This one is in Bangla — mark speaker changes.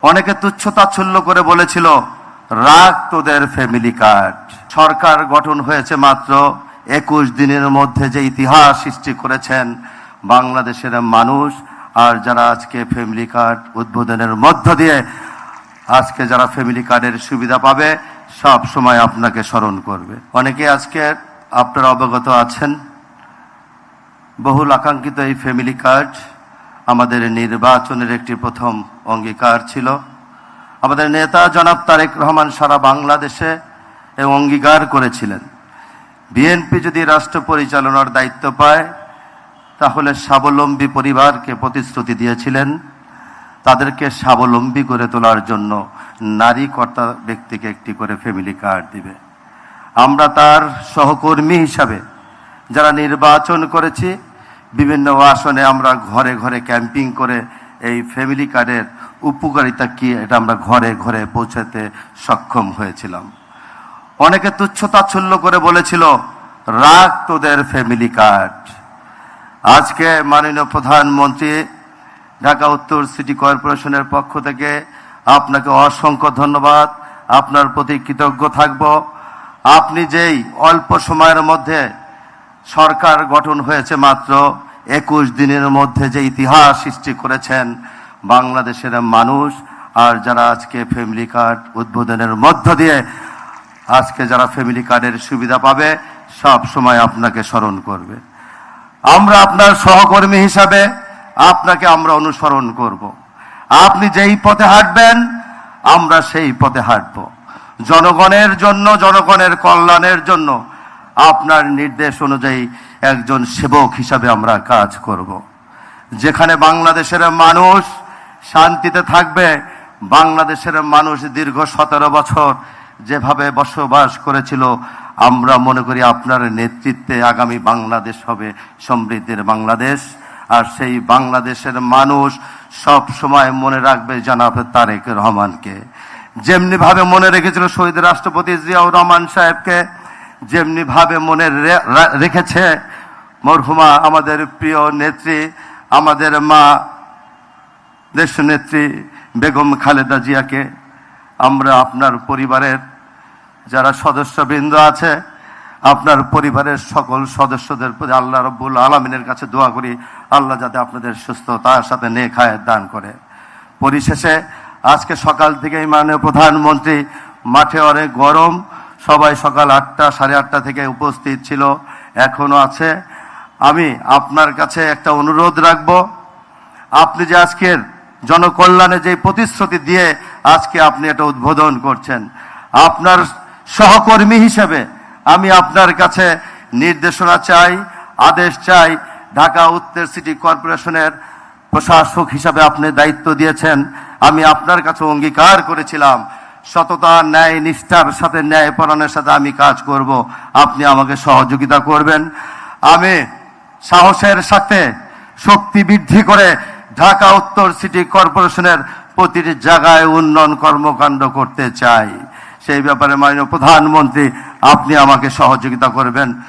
Speaker 1: অনেকে তুচ্ছ তাচ্ছল্য করে বলেছিল রাখ তোদের ফ্যামিলি কার্ড। সরকার গঠন হয়েছে মাত্র 21 দিনের মধ্যে যে ইতিহাস সৃষ্টি করেছেন বাংলাদেশের মানুষ, আর যারা আজকে ফ্যামিলি কার্ড উদ্বোধনের মধ্য দিয়ে আজকে যারা ফ্যামিলি কার্ডের সুবিধা পাবে সব সময় আপনাকে স্মরণ করবে। অনেকে আজকে আপনারা অবগত আছেন, বহুল আকাঙ্ক্ষিত এই ফ্যামিলি কার্ড আমাদের নির্বাচনের একটি প্রথম অঙ্গীকার ছিল। আমাদের নেতা জনাব তারেক রহমান সারা বাংলাদেশে অঙ্গীকার করেছিলেন, বিএনপি যদি রাষ্ট্র পরিচালনার দায়িত্ব পায় তাহলে স্বাবলম্বী পরিবারকে প্রতিশ্রুতি দিয়েছিলেন তাদেরকে স্বাবলম্বী করে তোলার জন্য নারী কর্তা ব্যক্তিকে একটি করে ফ্যামিলি কার্ড দিবে। আমরা তার সহকর্মী হিসাবে যারা নির্বাচন করেছি, বিভিন্ন আসনে আমরা ঘরে ঘরে ক্যাম্পিং করে এই ফ্যামিলি কার্ডের উপকারিতা কি এটা আমরা ঘরে ঘরে পৌঁছাতে সক্ষম হয়েছিলাম। অনেকে তুচ্ছ তাচ্ছল্য করে বলেছিল রাখ তোদের ফ্যামিলি কার্ড। আজকে মাননীয় প্রধানমন্ত্রী ঢাকা উত্তর সিটি কর্পোরেশনের পক্ষ থেকে আপনাকে অসংখ্য ধন্যবাদ, আপনার প্রতি কৃতজ্ঞ থাকব। আপনি যেই অল্প সময়ের মধ্যে সরকার গঠন হয়েছে মাত্র 21 দিনের মধ্যে যে ইতিহাস সৃষ্টি করেছেন বাংলাদেশের মানুষ, আর যারা আজকে ফ্যামিলি কার্ড উদ্বোধনের মধ্য দিয়ে আজকে যারা ফ্যামিলি কার্ডের সুবিধা পাবে সব সময় আপনাকে স্মরণ করবে। আমরা আপনার সহকর্মী হিসাবে আপনাকে আমরা অনুসরণ করব। আপনি যেই পথে হাঁটবেন আমরা সেই পথে হাঁটব। জনগণের জন্য, জনগণের কল্যাণের জন্য আপনার নির্দেশ অনুযায়ী একজন সেবক হিসাবে আমরা কাজ করব। যেখানে বাংলাদেশের মানুষ শান্তিতে থাকবে, বাংলাদেশের মানুষ দীর্ঘ 17 বছর যেভাবে বসবাস করেছিল, আমরা মনে করি আপনার নেতৃত্বে আগামী বাংলাদেশ হবে সমৃদ্ধির বাংলাদেশ। আর সেই বাংলাদেশের মানুষ সব সময় মনে রাখবে জনাব তারেক রহমানকে, যেমনি ভাবে মনে রেখেছিল শহীদ রাষ্ট্রপতি জিয়াউর রহমান সাহেবকে, যেমনি ভাবে মনে রেখেছে মরহুমা আমাদের প্রিয় নেত্রী, আমাদের মা দেশনেত্রী বেগম খালেদা জিয়াকে। আমরা আপনার পরিবারের যারা সদস্যবৃন্দ আছে, আপনার পরিবারের সকল সদস্যদের প্রতি আল্লাহ রব্বুল আলামিনের কাছে দোয়া করি আল্লাহ যাতে আপনাদের সুস্থতার সাথে নেক হায়াত দান করে। পরিশেষে আজকে সকাল থেকেই মাননীয় প্রধানমন্ত্রী, মাঠে অনেক গরম, সবাই সকাল 8টা সাড়ে 8টা থেকে উপস্থিত ছিল, এখনো আছে। আমি আপনার কাছে একটা অনুরোধ রাখবো, আপনি যে আজকের জনকল্যাণে যে প্রতিশ্রুতি দিয়ে আজকে আপনি এটা উদ্বোধন করছেন, আপনার সহকর্মী হিসেবে আমি আপনার কাছে নির্দেশনা চাই, আদেশ চাই। ঢাকা উত্তর সিটি কর্পোরেশনের প্রশাসক হিসাবে আপনি দায়িত্ব দিয়েছেন, আমি আপনার কাছে অঙ্গীকার করেছিলাম সততা, ন্যায় নিষ্ঠার সাথে, ন্যায়পরায়ণের সাথে আমি কাজ করব, আপনি আমাকে সহযোগিতা করবেন। আমি সাহসের সাথে শক্তি বৃদ্ধি করে ঢাকা উত্তর সিটি কর্পোরেশনের প্রতিটি জায়গায় উন্নয়ন কর্মকাণ্ড করতে চাই। সেই ব্যাপারে মাননীয় প্রধানমন্ত্রী আপনি আমাকে সহযোগিতা করবেন।